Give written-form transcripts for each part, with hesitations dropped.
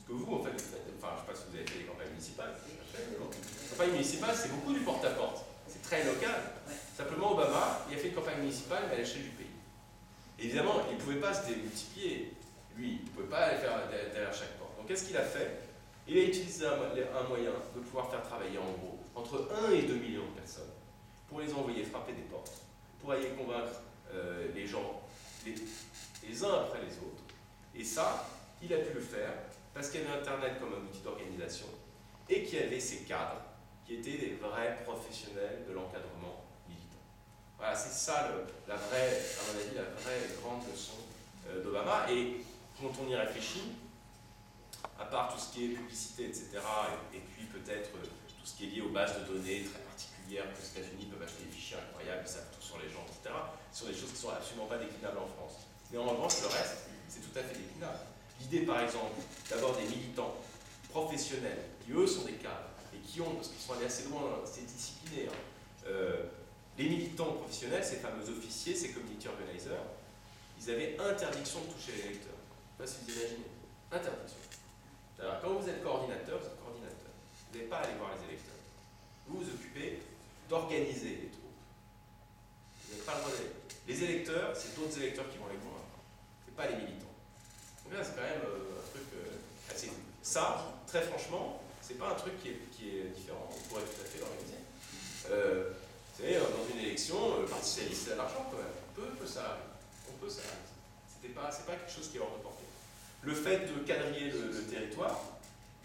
Ce que vous, en fait, enfin, je ne sais pas si vous avez fait des campagnes municipales. Les campagnes municipales, c'est beaucoup du porte-à-porte. C'est très local. Simplement, Obama, il a fait une campagne municipale, mais à l'échelle du pays. Et évidemment, il ne pouvait pas se démultiplier. Lui, il ne pouvait pas aller faire derrière chaque porte. Donc, qu'est-ce qu'il a fait? Il a utilisé un moyen de pouvoir faire travailler, en gros, entre 1 et 2 millions de personnes, pour les envoyer frapper des portes, pour aller convaincre les gens, les uns après les autres. Et ça, il a pu le faire parce qu'il y avait Internet comme un outil d'organisation et qu'il y avait ces cadres qui étaient des vrais professionnels de l'encadrement militant. Voilà, c'est ça, la vraie, à mon avis, la vraie grande leçon d'Obama. Et quand on y réfléchit, à part tout ce qui est publicité, etc., et puis peut-être tout ce qui est lié aux bases de données très particulières que les États-Unis peuvent acheter des fichiers incroyables, ils savent tout sur les gens, etc., ce sont des choses qui ne sont absolument pas déclinables en France. Mais en revanche, le reste, c'est tout à fait déclinable. L'idée, par exemple, d'avoir des militants professionnels, qui eux sont des cadres, et qui ont, parce qu'ils sont allés assez loin, c'est discipliné, les militants professionnels, ces fameux officiers, ces community organizers, ils avaient interdiction de toucher les électeurs. Je ne sais pas si vous imaginez. Interdiction. Alors, quand vous êtes coordinateur, vous êtes coordinateur. Vous n'allez pas aller voir les électeurs. Vous vous occupez d'organiser les troupes. Vous n'avez pas le droit d'aller. Les électeurs, c'est d'autres électeurs qui vont les convaincre. Ce n'est pas les militants. Donc là, c'est quand même un truc assez fou. Ça, très franchement, c'est pas un truc qui est différent. On pourrait tout à fait l'organiser. Vous savez, dans une élection, le Parti socialiste, c'est de l'argent quand même. On peut ça arrive. On peut ça arrive. C'est pas quelque chose qui est hors de portée. Le fait de quadriller le territoire,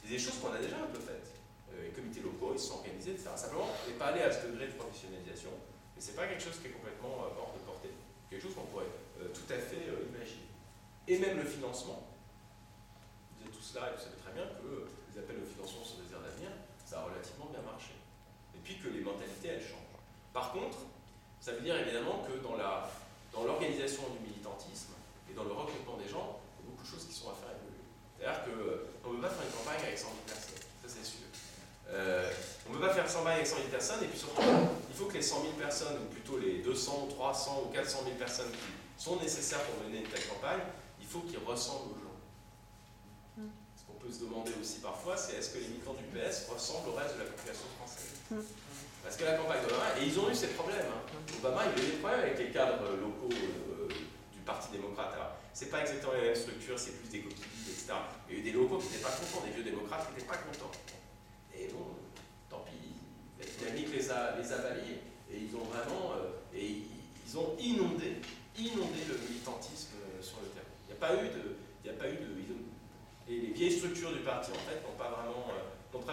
c'est des choses qu'on a déjà un peu faites. Les comités locaux, ils se sont organisés, etc. Simplement, on n'est pas allé à ce degré de professionnalisation, mais ce n'est pas quelque chose qui est complètement hors de portée. Quelque chose qu'on pourrait tout à fait imaginer. Et même le financement, vous êtes tous là et vous savez très bien que les appels au financement sur des aires d'avenir, ça a relativement bien marché. Et puis que les mentalités, elles changent. Par contre, ça veut dire évidemment que dans l'organisation du militantisme et dans le recrutement des gens, il y a beaucoup de choses qui sont à faire évoluer. C'est-à-dire qu'on ne peut pas faire une campagne avec 100 000 personnes, ça c'est sûr. On ne peut pas faire une campagne avec 100 000 personnes, et puis surtout, il faut que les 100 000 personnes, ou plutôt les 200, 300 ou 400 000 personnes qui sont nécessaires pour mener une telle campagne, il faut qu'ils ressemblent aux gens. Ce qu'on peut se demander aussi parfois, c'est est-ce que les militants du PS ressemblent au reste de la population française? Parce que la campagne d'Obama, et ils ont eu ces problèmes. Obama, il a eu des problèmes avec les cadres locaux du Parti démocrate. Alors, c'est pas exactement les mêmes structures, c'est plus des coquilles vides, etc. Il y a eu des locaux qui n'étaient pas contents, des vieux démocrates qui n'étaient pas contents. Et bon, tant pis, la dynamique les a balayés. Et ils ont vraiment, ils ont inondé le militantisme sur le terrain. Il n'y a pas eu de, et les vieilles structures du parti, en fait, n'ont pas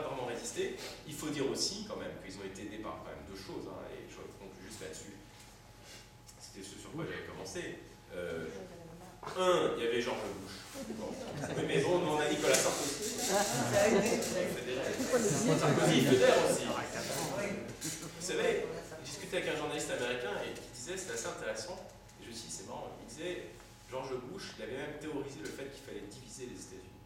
vraiment résisté. Il faut dire aussi, quand même, qu'ils ont été aidés par quand même deux choses, et je conclue juste là-dessus. C'était ce sur quoi j'avais commencé. Il y avait George Bush. Bon. Oui, mais bon, nous on a Nicolas Sarkozy. Sarkozy, il fédère aussi. Vous savez, j'ai discuté avec un journaliste américain et qui disait, c'est assez intéressant, et je dis, c'est marrant, il disait, George Bush, il avait même théorisé le fait qu'il fallait diviser les États-Unis.